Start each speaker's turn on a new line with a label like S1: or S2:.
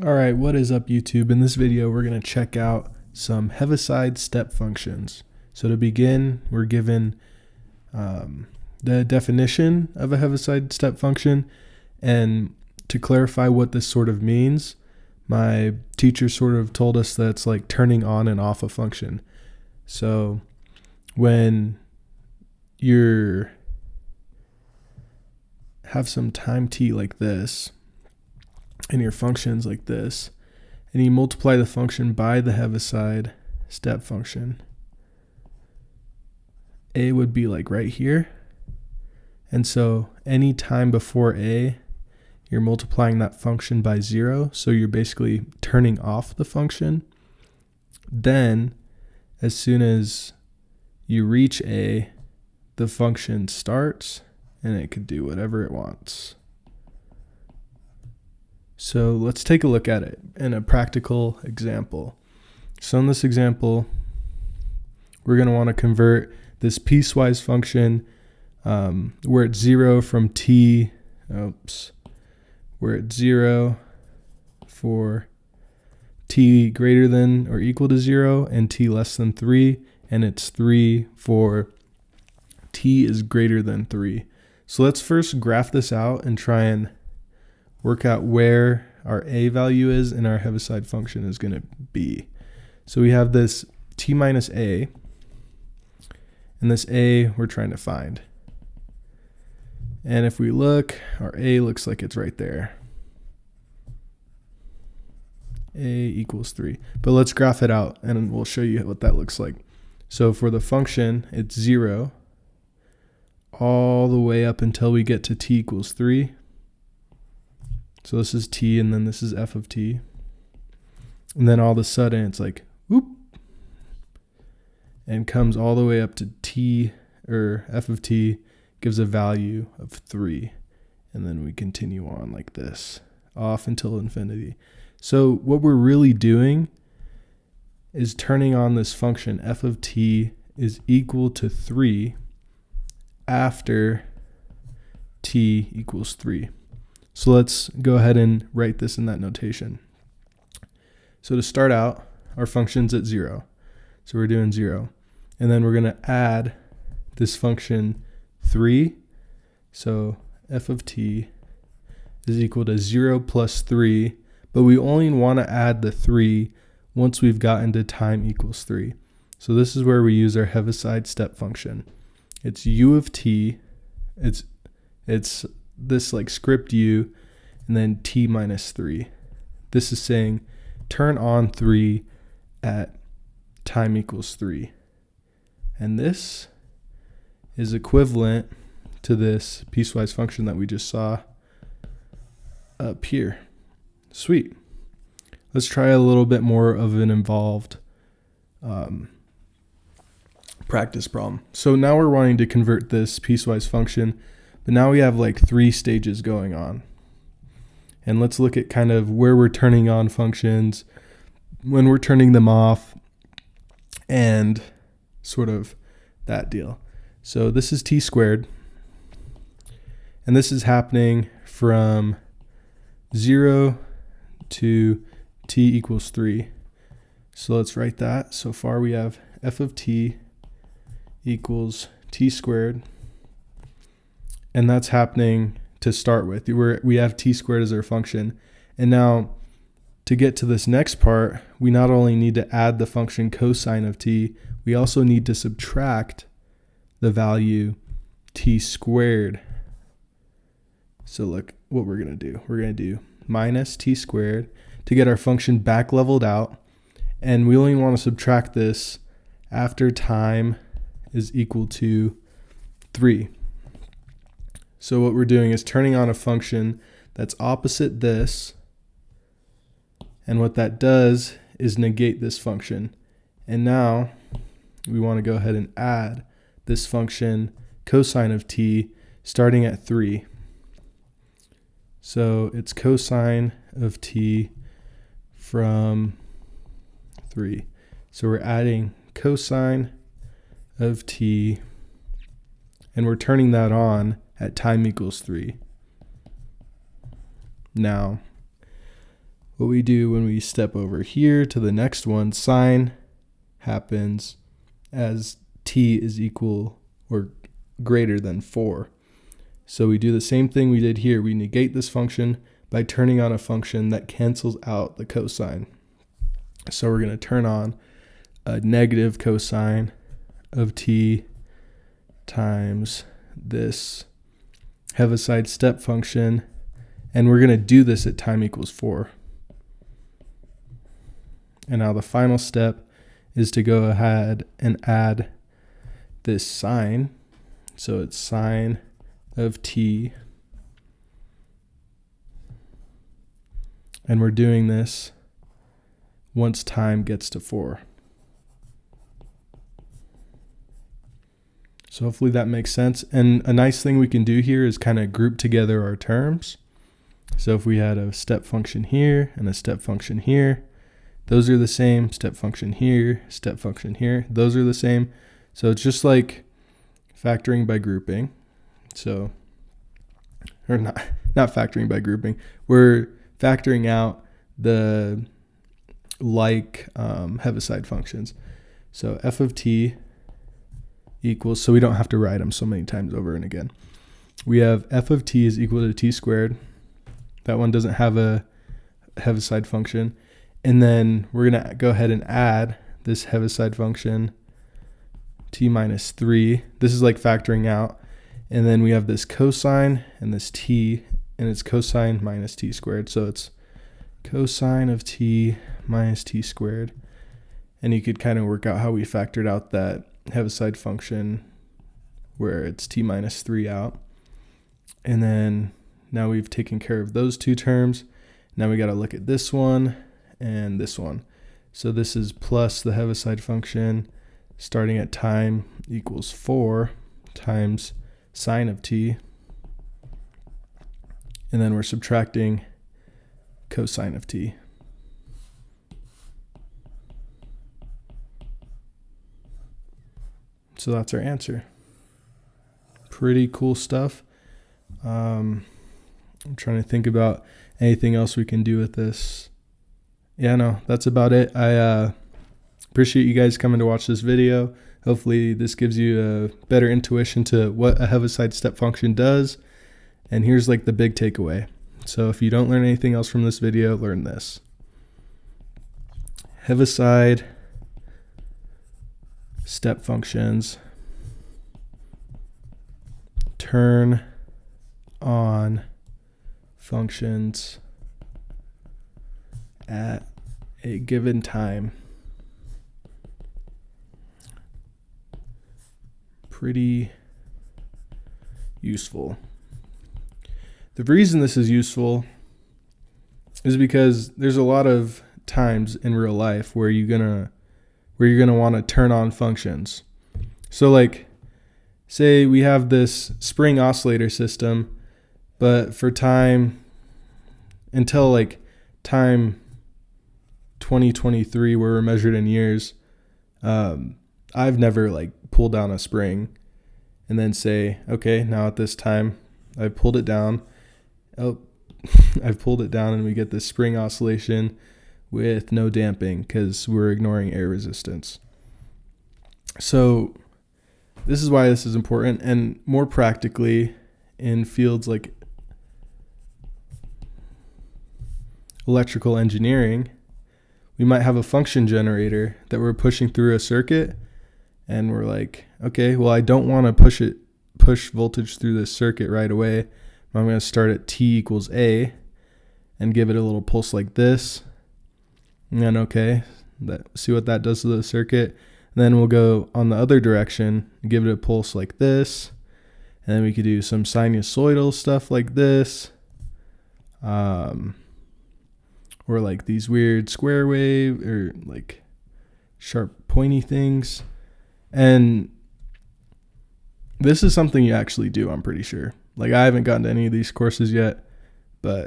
S1: All right, what is up YouTube? In this video, we're going to check out some Heaviside step functions. So to begin, we're given the definition of a Heaviside step function. And to clarify what this sort of means, my teacher sort of told us that it's like turning on and off a function. So when you have some time t like this, and your function's like this, and you multiply the function by the Heaviside step function, a would be like right here. And so any time before a, you're multiplying that function by 0, so you're basically turning off the function. Then as soon as you reach a, the function starts and it could do whatever it wants. So let's take a look at it in a practical example. So in this example, we're going to want to convert this piecewise function where it's 0 from t, we're at 0 for t greater than or equal to 0 and t less than 3, and it's 3 for t is greater than 3. So let's first graph this out and try and work out where our a value is and our Heaviside function is going to be. So we have this t minus a, and this a we're trying to find. And if we look, our a looks like it's right there. A equals 3. But let's graph it out and we'll show you what that looks like. So for the function, it's 0 all the way up until we get to t equals 3. So this is t, and then this is f of t. And then all of a sudden it's like, whoop, and comes all the way up to t, or f of t gives a value of 3. And then we continue on like this, off until infinity. So what we're really doing is turning on this function f of t is equal to 3 after t equals 3. So let's go ahead and write this in that notation. So to start out, our function's at 0. So we're doing 0. And then we're going to add this function 3. So f of t is equal to 0 plus 3. But we only want to add the 3 once we've gotten to time equals 3. So this is where we use our Heaviside step function. It's u of t. It's this like script u, and then t minus 3. This is saying turn on 3 at time equals 3. And this is equivalent to this piecewise function that we just saw up here. Sweet. Let's try a little bit more of an involved practice problem. So now we're wanting to convert this piecewise function, but now we have like 3 stages going on. And let's look at kind of where we're turning on functions, when we're turning them off, and sort of that deal. So this is t squared, and this is happening from 0 to t equals 3. So let's write that. So far we have f of t equals t squared. And that's happening to start with. We have t squared as our function. And now to get to this next part, we not only need to add the function cosine of t, we also need to subtract the value t squared. So look what we're going to do. We're going to do minus t squared to get our function back leveled out. And we only want to subtract this after time is equal to 3. So what we're doing is turning on a function that's opposite this, and what that does is negate this function. And now we want to go ahead and add this function cosine of t starting at 3. So it's cosine of t from 3. So we're adding cosine of t, and we're turning that on at time equals 3. Now, what we do when we step over here to the next one, sine happens as t is equal or greater than 4. So we do the same thing we did here. We negate this function by turning on a function that cancels out the cosine. So we're going to turn on a negative cosine of t times this Heaviside step function, and we're going to do this at time equals 4. And now the final step is to go ahead and add this sine. So it's sine of t, and we're doing this once time gets to 4. So hopefully that makes sense. And a nice thing we can do here is kind of group together our terms. So if we had a step function here and a step function here, those are the same. Step function here, step function here, those are the same. So it's just like factoring by grouping. So, or not factoring by grouping. We're factoring out the like Heaviside functions. So f of t equals, so we don't have to write them so many times over and again. We have f of t is equal to t squared. That one doesn't have a Heaviside function. And then we're going to go ahead and add this Heaviside function, t minus 3. This is like factoring out. And then we have this cosine and this t, and it's cosine minus t squared. So it's cosine of t minus t squared. And you could kind of work out how we factored out that Heaviside function where it's t minus 3 out. And then now we've taken care of those two terms. Now we got to look at this one and this one. So this is plus the Heaviside function starting at time equals 4 times sine of t. And then we're subtracting cosine of t. So that's our answer. Pretty cool stuff. I'm trying to think about anything else we can do with this. Yeah, no, that's about it. I appreciate you guys coming to watch this video. Hopefully this gives you a better intuition to what a Heaviside step function does. And here's like the big takeaway. So if you don't learn anything else from this video, learn this. Heaviside step functions turn on functions at a given time. Pretty useful. The reason this is useful is because there's a lot of times in real life where you're gonna want to turn on functions. So like, say we have this spring oscillator system, but for time until like time 2023 where we're measured in years, I've never like pulled down a spring and then say, okay, now at this time I pulled it down. Oh, I've pulled it down and we get this spring oscillation with no damping because we're ignoring air resistance. So this is why this is important, and more practically in fields like electrical engineering, we might have a function generator that we're pushing through a circuit, and we're like, okay, well, I don't want to push voltage through this circuit right away. I'm going to start at t equals a and give it a little pulse like this. And then, okay, see what that does to the circuit. And then we'll go on the other direction and give it a pulse like this. And then we could do some sinusoidal stuff like this. Or like these weird square wave or like sharp pointy things. And this is something you actually do, I'm pretty sure. Like I haven't gotten to any of these courses yet, but